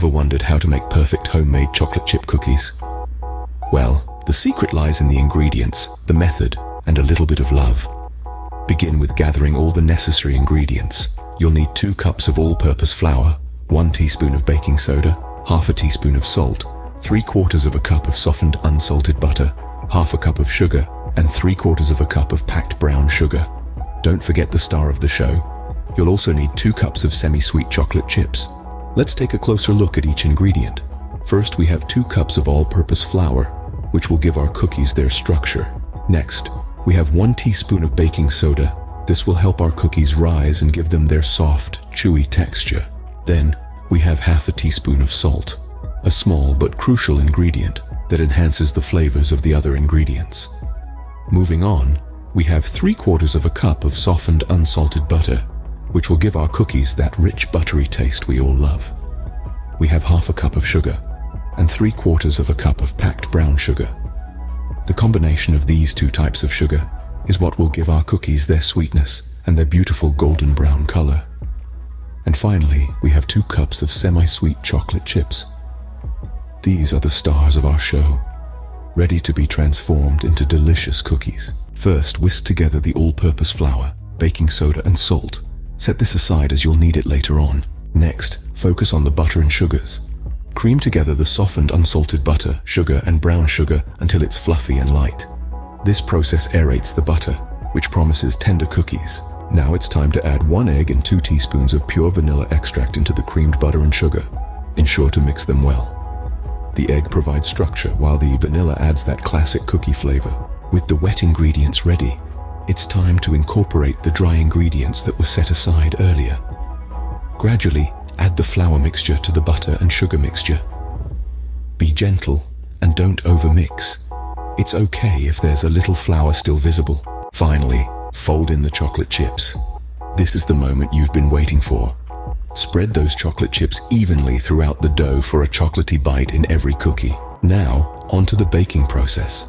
Ever wondered how to make perfect homemade chocolate chip cookies? Well, the secret lies in the ingredients, the method, and a little bit of love. Begin with gathering all the necessary ingredients. You'll need 2 cups of all-purpose flour, 1 teaspoon of baking soda, half a teaspoon of salt, 3/4 of a cup of softened unsalted butter, half a cup of sugar, and 3/4 of a cup of packed brown sugar. Don't forget the star of the show. You'll also need 2 cups of semi-sweet chocolate chips. Let's take a closer look at each ingredient. First, we have 2 cups of all-purpose flour, which will give our cookies their structure. Next, we have 1 teaspoon of baking soda. This will help our cookies rise and give them their soft, chewy texture. Then, we have half a teaspoon of salt, a small but crucial ingredient that enhances the flavors of the other ingredients. Moving on, we have 3/4 of a cup of softened unsalted butter, which will give our cookies that rich buttery taste we all love. We have half a cup of sugar and 3/4 of a cup of packed brown sugar. The combination of these 2 types of sugar is what will give our cookies their sweetness and their beautiful golden brown color. And finally, we have 2 cups of semi-sweet chocolate chips. These are the stars of our show, ready to be transformed into delicious cookies. First, whisk together the all-purpose flour, baking soda, and salt. Set this aside as you'll need it later on. Next, focus on the butter and sugars. Cream together the softened unsalted butter, sugar, and brown sugar until it's fluffy and light. This process aerates the butter, which promises tender cookies. Now it's time to add 1 egg and 2 teaspoons of pure vanilla extract into the creamed butter and sugar. Ensure to mix them well. The egg provides structure while the vanilla adds that classic cookie flavor. With the wet ingredients ready, it's time to incorporate the dry ingredients that were set aside earlier. Gradually, add the flour mixture to the butter and sugar mixture. Be gentle and don't overmix. It's okay if there's a little flour still visible. Finally, fold in the chocolate chips. This is the moment you've been waiting for. Spread those chocolate chips evenly throughout the dough for a chocolatey bite in every cookie. Now, onto the baking process.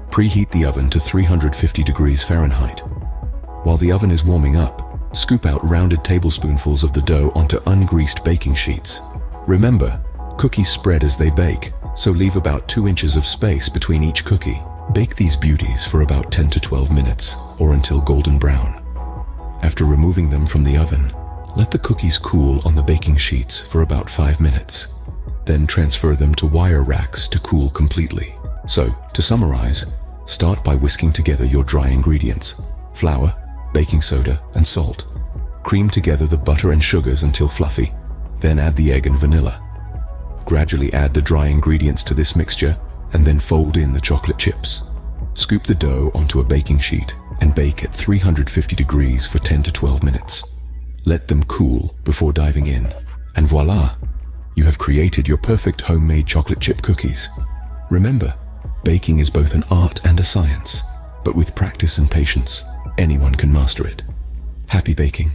Preheat the oven to 350 degrees Fahrenheit. While the oven is warming up, scoop out rounded tablespoonfuls of the dough onto ungreased baking sheets. Remember, cookies spread as they bake, so leave about 2 inches of space between each cookie. Bake these beauties for about 10 to 12 minutes, or until golden brown. After removing them from the oven, let the cookies cool on the baking sheets for about 5 minutes. Then transfer them to wire racks to cool completely. So, to summarize, start by whisking together your dry ingredients: flour, baking soda, and salt. Cream together the butter and sugars until fluffy, then add the egg and vanilla. Gradually add the dry ingredients to this mixture, and then fold in the chocolate chips. Scoop the dough onto a baking sheet and bake at 350 degrees for 10 to 12 minutes. Let them cool before diving in, and voila! You have created your perfect homemade chocolate chip cookies. Remember, baking is both an art and a science, but with practice and patience, anyone can master it. Happy baking!